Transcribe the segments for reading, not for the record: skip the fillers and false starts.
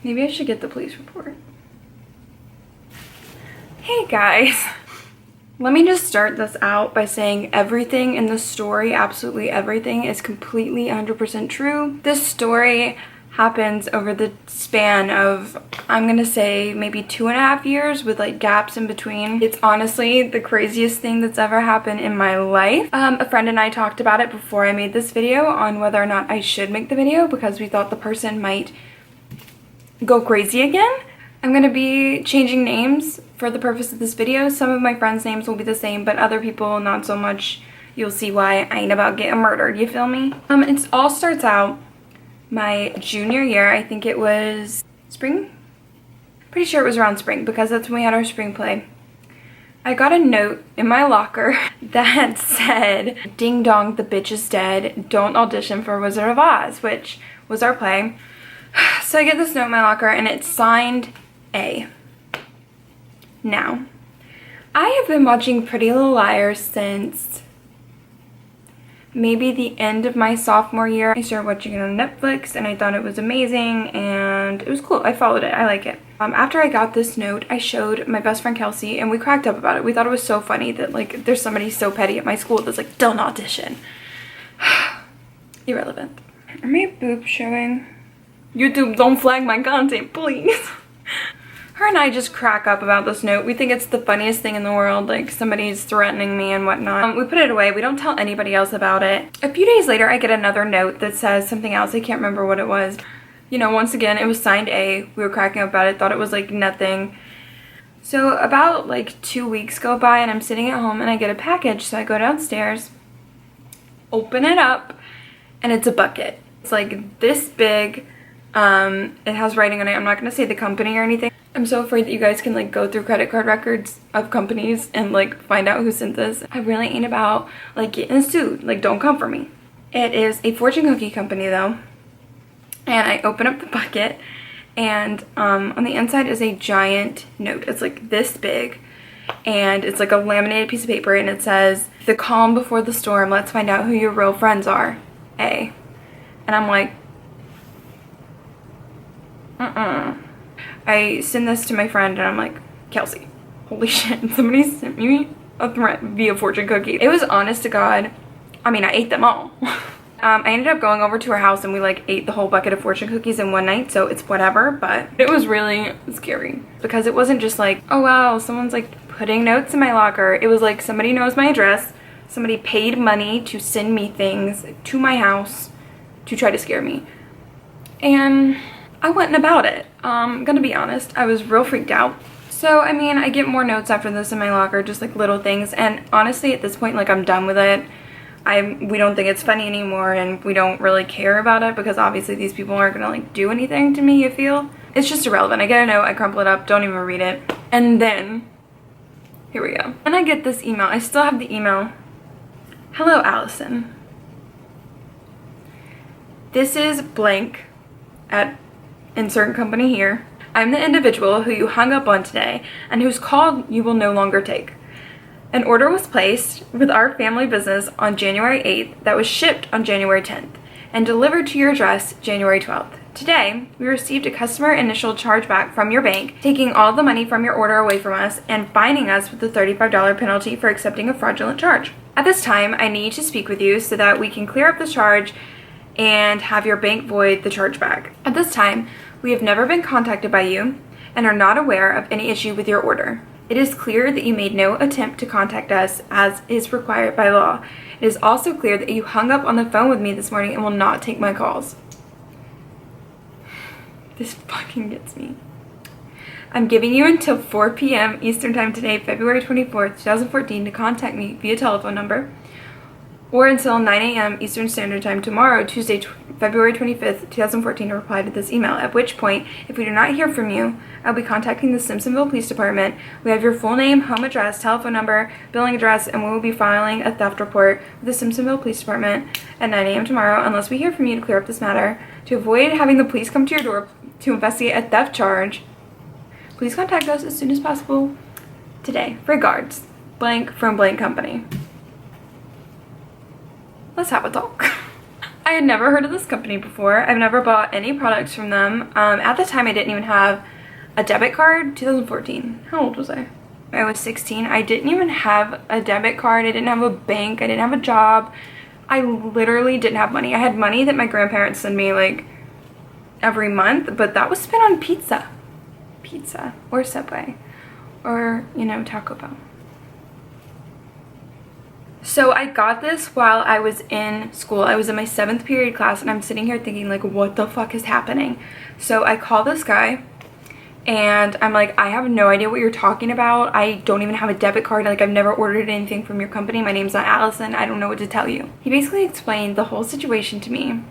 Maybe I should get the police report. Hey guys. Let me just start this out by saying everything in the story, absolutely everything, is completely 100% true. This story happens over the span of, I'm gonna say, maybe 2.5 years with like gaps in between. It's honestly the craziest thing that's ever happened in my life. A friend and I talked about it before I made this video on whether or not I should make the video because we thought the person might go crazy again. I'm gonna be changing names for the purpose of this video. Some of my friends' names will be the same, but other people not so much. You'll see why I ain't about getting murdered, you feel me? It all starts out my junior year. I think it was spring? Pretty sure it was around spring because that's when we had our spring play. I got a note in my locker that said, "Ding dong, the bitch is dead. Don't audition for Wizard of Oz," which was our play. So I get this note in my locker and it's signed A. Now, I have been watching Pretty Little Liars since maybe the end of my sophomore year. I started watching it on Netflix and I thought it was amazing and it was cool. I followed it. I like it. After I got this note, I showed my best friend Kelsey and we cracked up about it. We thought it was so funny that like there's somebody so petty at my school that's like, don't audition. Irrelevant. Are my boobs showing? YouTube, don't flag my content, please. Her and I just crack up about this note. We think it's the funniest thing in the world, like somebody's threatening me and whatnot. We put it away. We don't tell anybody else about it. A few days later, I get another note that says something else. I can't remember what it was. You know, once again, it was signed A. We were cracking up about it, thought it was like nothing. So about like 2 weeks go by and I'm sitting at home and I get a package. So I go downstairs, open it up, and it's a bucket. It's like this big. It has writing on it. I'm not going to say the company or anything. I'm so afraid that you guys can like go through credit card records of companies and like find out who sent this. I really ain't about like getting sued. Like, don't come for me. It is a fortune cookie company though. And I open up the bucket and on the inside is a giant note. It's like this big and it's like a laminated piece of paper and it says, "The calm before the storm. Let's find out who your real friends are. A." And I'm like, I send this to my friend and I'm like, "Kelsey, holy shit, somebody sent me a threat via fortune cookie." It was honest to God. I mean, I ate them all. I ended up going over to her house and we like ate the whole bucket of fortune cookies in one night, so it's whatever, but it was really scary because it wasn't just like, oh wow, someone's like putting notes in my locker. It was like somebody knows my address, somebody paid money to send me things to my house to try to scare me. And I wasn't about it. I'm gonna be honest, I was real freaked out. So, I mean, I get more notes after this in my locker, just like little things, and honestly at this point, like, I'm done with it. We don't think it's funny anymore, and we don't really care about it because obviously these people aren't gonna like do anything to me, you feel? It's just irrelevant. I get a note, I crumple it up, don't even read it, and then, here we go. And I get this email. I still have the email. "Hello, Allison. This is blank at insert company here. I'm the individual who you hung up on today and whose call you will no longer take. An order was placed with our family business on January 8th that was shipped on January 10th and delivered to your address January 12th. Today, we received a customer initial chargeback from your bank, taking all the money from your order away from us and fining us with a $35 penalty for accepting a fraudulent charge. At this time, I need to speak with you so that we can clear up the charge and have your bank void the chargeback. At this time, we have never been contacted by you and are not aware of any issue with your order. It is clear that you made no attempt to contact us as is required by law. It is also clear that you hung up on the phone with me this morning and will not take my calls." This fucking gets me. "I'm giving you until 4 p.m. Eastern Time today, February 24th, 2014 to contact me via telephone number, or until 9 a.m. Eastern Standard Time tomorrow, Tuesday, February 25th, 2014, to reply to this email, at which point, if we do not hear from you, I'll be contacting the Simpsonville Police Department. We have your full name, home address, telephone number, billing address, and we will be filing a theft report with the Simpsonville Police Department at 9 a.m. tomorrow unless we hear from you to clear up this matter. To avoid having the police come to your door to investigate a theft charge, please contact us as soon as possible today. Regards, blank from blank company." Let's have a talk. I had never heard of this company before. I've never bought any products from them. At the time, I didn't even have a debit card. 2014. How old was I? I was 16. I didn't even have a debit card. I didn't have a bank. I didn't have a job. I literally didn't have money. I had money that my grandparents sent me like every month, but that was spent on pizza or Subway or, you know, Taco Bell. So I got this while I was in school. I was in my 7th period class, and I'm sitting here thinking like, what the fuck is happening? So I call this guy and I'm like, I have no idea what you're talking about. I don't even have a debit card. Like, I've never ordered anything from your company. My name's not Allison. I don't know what to tell you. He basically explained the whole situation to me,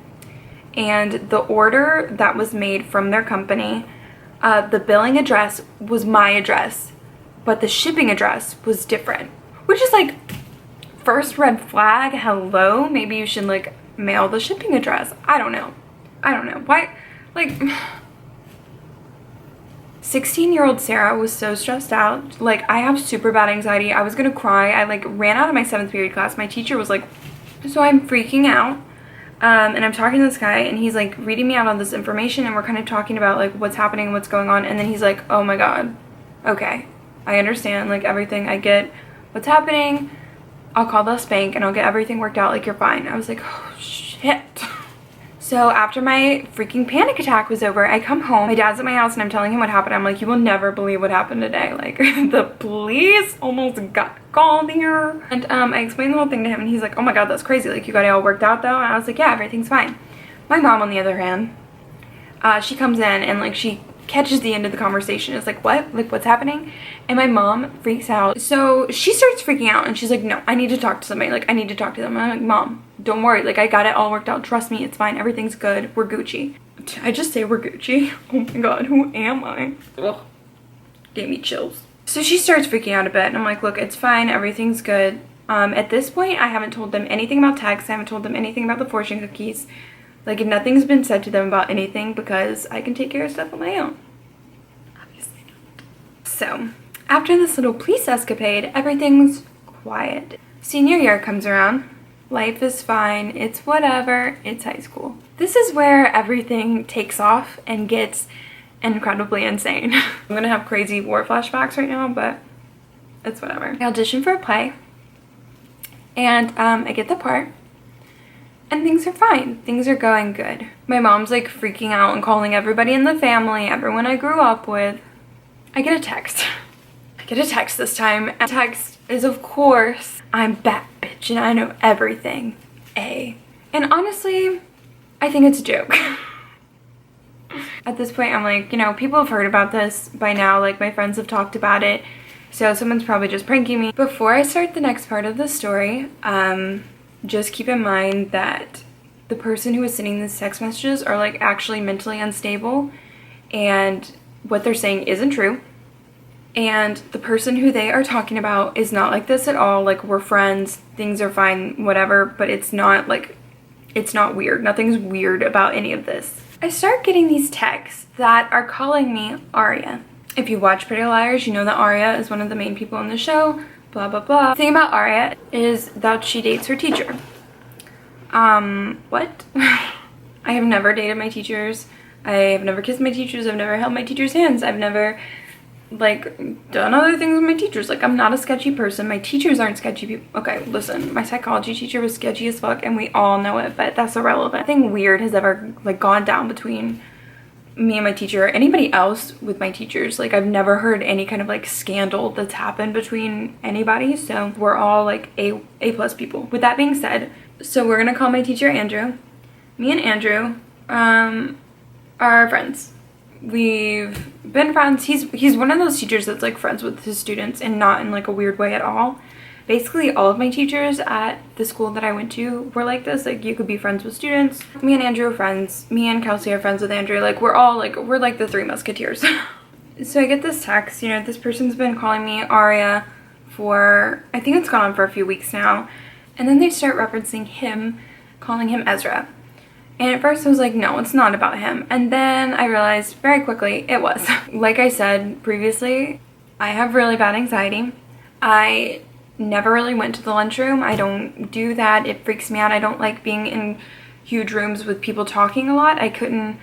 and the order that was made from their company, the billing address was my address, but the shipping address was different, which is like, first red flag. Hello, maybe you should like mail the shipping address. I don't know why. Like, 16-year-old Sarah was so stressed out. Like, I have super bad anxiety. I was gonna cry. I like ran out of my 7th period class. My teacher was like, so I'm freaking out, and I'm talking to this guy, and he's like reading me out on this information, and we're kind of talking about like what's happening, what's going on, and then he's like, oh my god, okay, I understand, like everything, I get what's happening. I'll call this bank and I'll get everything worked out, like you're fine. I was like, oh shit. So after my freaking panic attack was over, I come home. My dad's at my house and I'm telling him what happened. I'm like, you will never believe what happened today. Like, the police almost got called here. And I explained the whole thing to him, and he's like, oh my god, that's crazy. Like, you got it all worked out though? And I was like, yeah, everything's fine. My mom, on the other hand, she comes in and like she catches the end of the conversation. It's like, what? Like, what's happening? And my mom freaks out. So she starts freaking out and she's like, no, I need to talk to somebody. Like, I need to talk to them. I'm like, Mom, don't worry. Like, I got it all worked out. Trust me, it's fine. Everything's good. We're Gucci. I just say we're Gucci. Oh my god, who am I? Ugh. Gave me chills. So she starts freaking out a bit, and I'm like, look, it's fine. Everything's good. At this point, I haven't told them anything about text. I haven't told them anything about the fortune cookies. Like, nothing's been said to them about anything because I can take care of stuff on my own. Obviously not. So, after this little police escapade, everything's quiet. Senior year comes around. Life is fine. It's whatever. It's high school. This is where everything takes off and gets incredibly insane. I'm gonna have crazy war flashbacks right now, but it's whatever. I auditioned for a play, and I get the part. And things are fine. Things are going good. My mom's like freaking out and calling everybody in the family, everyone I grew up with. I get a text. I get a text this time. And the text is, of course, I'm that bitch and I know everything. A. And honestly, I think it's a joke. At this point, I'm like, you know, people have heard about this by now. Like, my friends have talked about it. So someone's probably just pranking me. Before I start the next part of the story, just keep in mind that the person who is sending these text messages are like actually mentally unstable, and what they're saying isn't true. And the person who they are talking about is not like this at all. Like, we're friends, things are fine, whatever, but it's not like, it's not weird. Nothing's weird about any of this. I start getting these texts that are calling me Aria. If you watch Pretty Liars, you know that Aria is one of the main people in the show. Blah blah blah. The thing about Aria is that she dates her teacher. What? I have never dated my teachers. I have never kissed my teachers. I've never held my teachers' hands. I've never like done other things with my teachers. Like, I'm not a sketchy person. My teachers aren't sketchy people. Okay, listen, my psychology teacher was sketchy as fuck, and we all know it, but that's irrelevant. Nothing weird has ever like gone down between me and my teacher or anybody else with my teachers. Like, I've never heard any kind of like scandal that's happened between anybody, so we're all like A+ people. With that being said, so we're gonna call my teacher Andrew. Me and Andrew are friends. We've been friends. He's one of those teachers that's like friends with his students, and not in like a weird way at all. Basically, all of my teachers at the school that I went to were like this. Like, you could be friends with students. Me and Andrew are friends. Me and Kelsey are friends with Andrew. Like, we're like the Three Musketeers. So I get this text, you know, this person's been calling me Aria for, I think it's gone on for a few weeks now. And then they start referencing him, calling him Ezra. And at first I was like, no, it's not about him. And then I realized very quickly it was. Like I said previously, I have really bad anxiety. I never really went to the lunchroom. I don't do that. It freaks me out. I don't like being in huge rooms with people talking a lot. I couldn't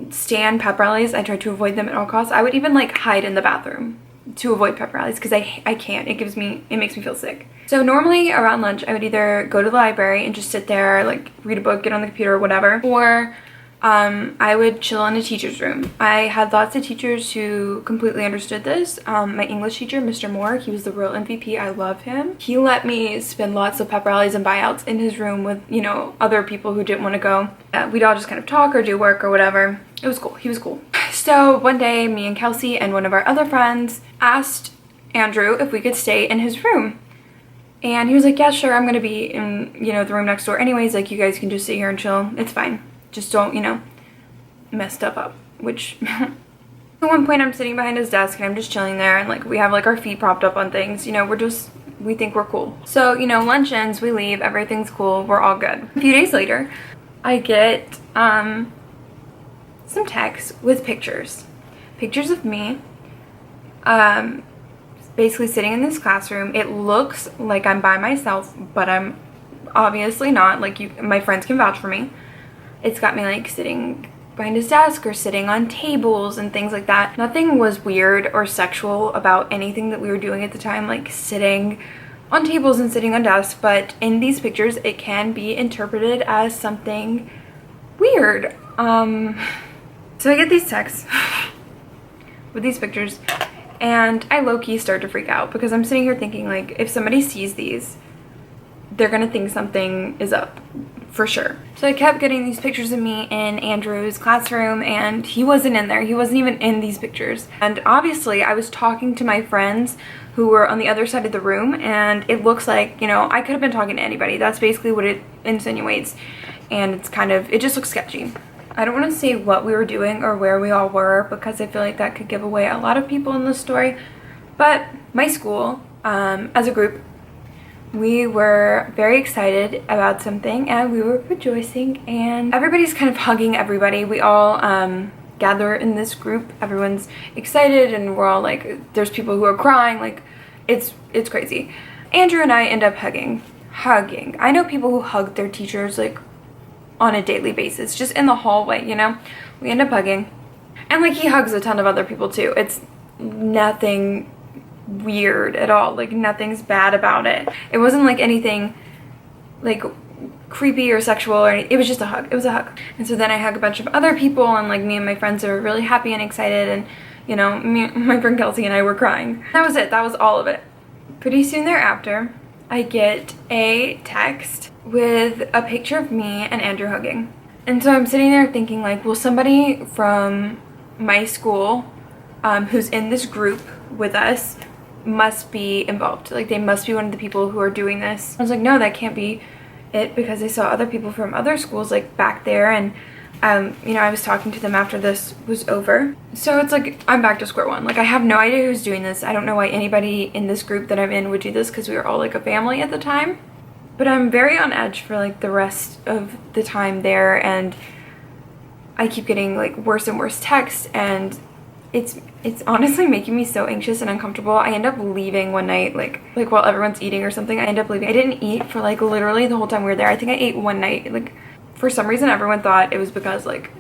stand pep rallies. I tried to avoid them at all costs. I would even like hide in the bathroom to avoid pep rallies because I can't. It makes me feel sick. So normally around lunch, I would either go to the library and just sit there, like read a book, get on the computer or whatever, or I would chill in a teacher's room. I had lots of teachers who completely understood this. My English teacher, Mr. Moore, he was the real MVP. I love him. He let me spend lots of pep rallies and buyouts in his room with, you know, other people who didn't want to go. We'd all just kind of talk or do work or whatever. It was cool. He was cool. So one day, me and Kelsey and one of our other friends asked Andrew if we could stay in his room. And he was like, yeah, sure, I'm going to be in, you know, the room next door anyways. Like, you guys can just sit here and chill. It's fine. Just don't, you know, mess stuff up. Which, at one point I'm sitting behind his desk and I'm just chilling there. And, like, we have, like, our feet propped up on things. You know, we think we're cool. So, you know, lunch ends, we leave, everything's cool, we're all good. A few days later, I get, some texts with pictures of me basically sitting in this classroom. It looks like I'm by myself, but I'm obviously not. Like, my friends can vouch for me. It's got me like sitting behind his desk or sitting on tables and things like that. Nothing was weird or sexual about anything that we were doing at the time, like sitting on tables and sitting on desks, but in these pictures it can be interpreted as something weird. So I get these texts with these pictures and I low-key start to freak out because I'm sitting here thinking, like, if somebody sees these, they're gonna think something is up for sure. So I kept getting these pictures of me in Andrew's classroom and he wasn't in there. He wasn't even in these pictures. And obviously I was talking to my friends who were on the other side of the room and it looks like, you know, I could have been talking to anybody. That's basically what it insinuates. And it's kind of, it just looks sketchy. I don't want to say what we were doing or where we all were because I feel like that could give away a lot of people in this story. But my school, as a group, we were very excited about something and we were rejoicing and everybody's kind of hugging everybody. We all gather in this group. Everyone's excited and we're all like, there's people who are crying. Like, it's crazy. Andrew and I end up hugging. I know people who hug their teachers like on a daily basis, just in the hallway, you know? We end up hugging. And like, he hugs a ton of other people too. It's nothing weird at all. Like, nothing's bad about it. It wasn't like anything like creepy or sexual or anything. It was just a hug. It was a hug. And so then I hug a bunch of other people and like me and my friends are really happy and excited and, you know, my friend Kelsey and I were crying. That was it. That was all of it. Pretty soon thereafter, I get a text with a picture of me and Andrew hugging. And so I'm sitting there thinking, like, well, somebody from my school who's in this group with us must be involved. Like, they must be one of the people who are doing this. I was like, no, that can't be it, because I saw other people from other schools like back there and you know, I was talking to them after this was over. So it's like, I'm back to square one. Like, I have no idea who's doing this. I don't know why anybody in this group that I'm in would do this because we were all like a family at the time. But I'm very on edge for like the rest of the time there, and I keep getting like worse and worse texts, and it's honestly making me so anxious and uncomfortable. I end up leaving one night, like while everyone's eating or something. I end up leaving. I didn't eat for like literally the whole time we were there. I think I ate one night. Like, for some reason everyone thought it was because like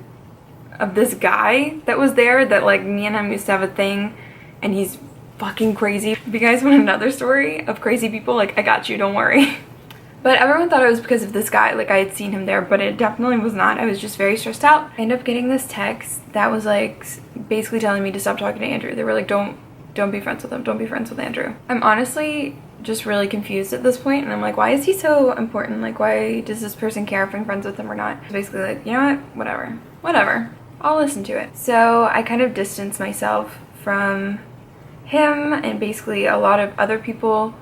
of this guy that was there, that like me and him used to have a thing and he's fucking crazy. If you guys want another story of crazy people, like, I got you, don't worry. But everyone thought it was because of this guy, like I had seen him there, but it definitely was not. I was just very stressed out. I ended up getting this text that was like basically telling me to stop talking to Andrew. They were like, don't be friends with him, don't be friends with Andrew. I'm honestly just really confused at this point, and I'm like, why is he so important? Like, why does this person care if I'm friends with him or not? Basically like, you know what, whatever, I'll listen to it. So I kind of distanced myself from him and basically a lot of other people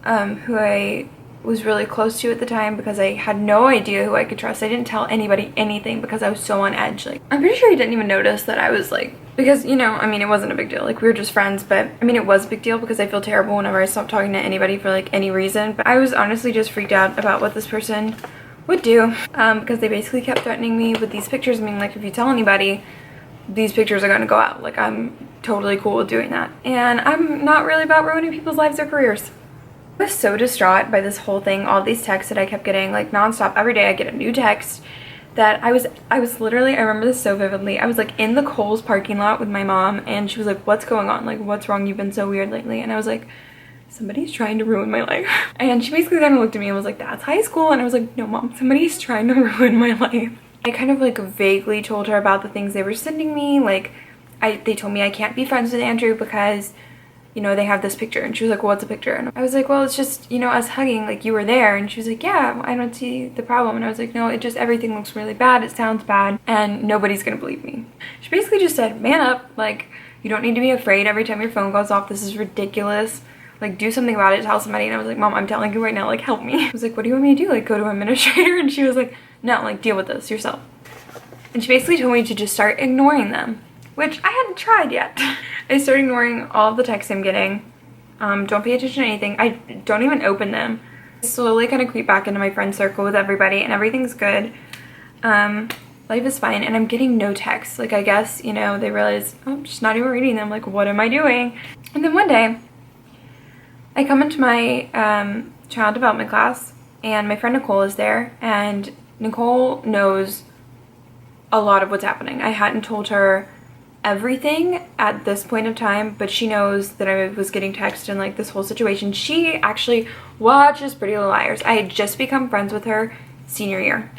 who I was really close to at the time, because I had no idea who I could trust. I didn't tell anybody anything because I was so on edge. Like, I'm pretty sure he didn't even notice that I was like, because, you know, I mean, it wasn't a big deal. Like, we were just friends, but I mean, it was a big deal because I feel terrible whenever I stop talking to anybody for like any reason. But I was honestly just freaked out about what this person would do, because they basically kept threatening me with these pictures. I mean, like, if you tell anybody, these pictures are going to go out. Like, I'm totally cool with doing that. And I'm not really about ruining people's lives or careers. I was so distraught by this whole thing, all these texts that I kept getting, like nonstop. Every day I get a new text that I was literally, I remember this so vividly. I was like in the Kohl's parking lot with my mom, and she was like, what's going on? Like, what's wrong? You've been so weird lately. And I was like, somebody's trying to ruin my life. And she basically kind of looked at me and was like, that's high school. And I was like, no, mom, somebody's trying to ruin my life. I kind of like vaguely told her about the things they were sending me. Like, they told me I can't be friends with Andrew because, you know, they have this picture. And she was like, well, what's a picture? And I was like, well, it's just, you know, us hugging, like you were there. And she was like, yeah, I don't see the problem. And I was like, no, it just, everything looks really bad. It sounds bad. And nobody's gonna believe me. She basically just said, man up. Like, you don't need to be afraid every time your phone goes off. This is ridiculous. Like, do something about it, tell somebody. And I was like, mom, I'm telling you right now, like, help me. I was like, what do you want me to do? Like, go to an administrator? And she was like, no, like, deal with this yourself. And she basically told me to just start ignoring them, which I hadn't tried yet. I started ignoring all of the texts I'm getting. Don't pay attention to anything. I don't even open them. I slowly kind of creep back into my friend circle with everybody, and everything's good. Life is fine, and I'm getting no texts. Like, I guess, you know, they realize, oh, I'm just not even reading them. Like, what am I doing? And then one day, I come into my child development class, and my friend Nicole is there, and Nicole knows a lot of what's happening. I hadn't told her everything at this point of time, but she knows that I was getting text and like this whole situation. She actually watches Pretty Little Liars. I had just become friends with her senior year.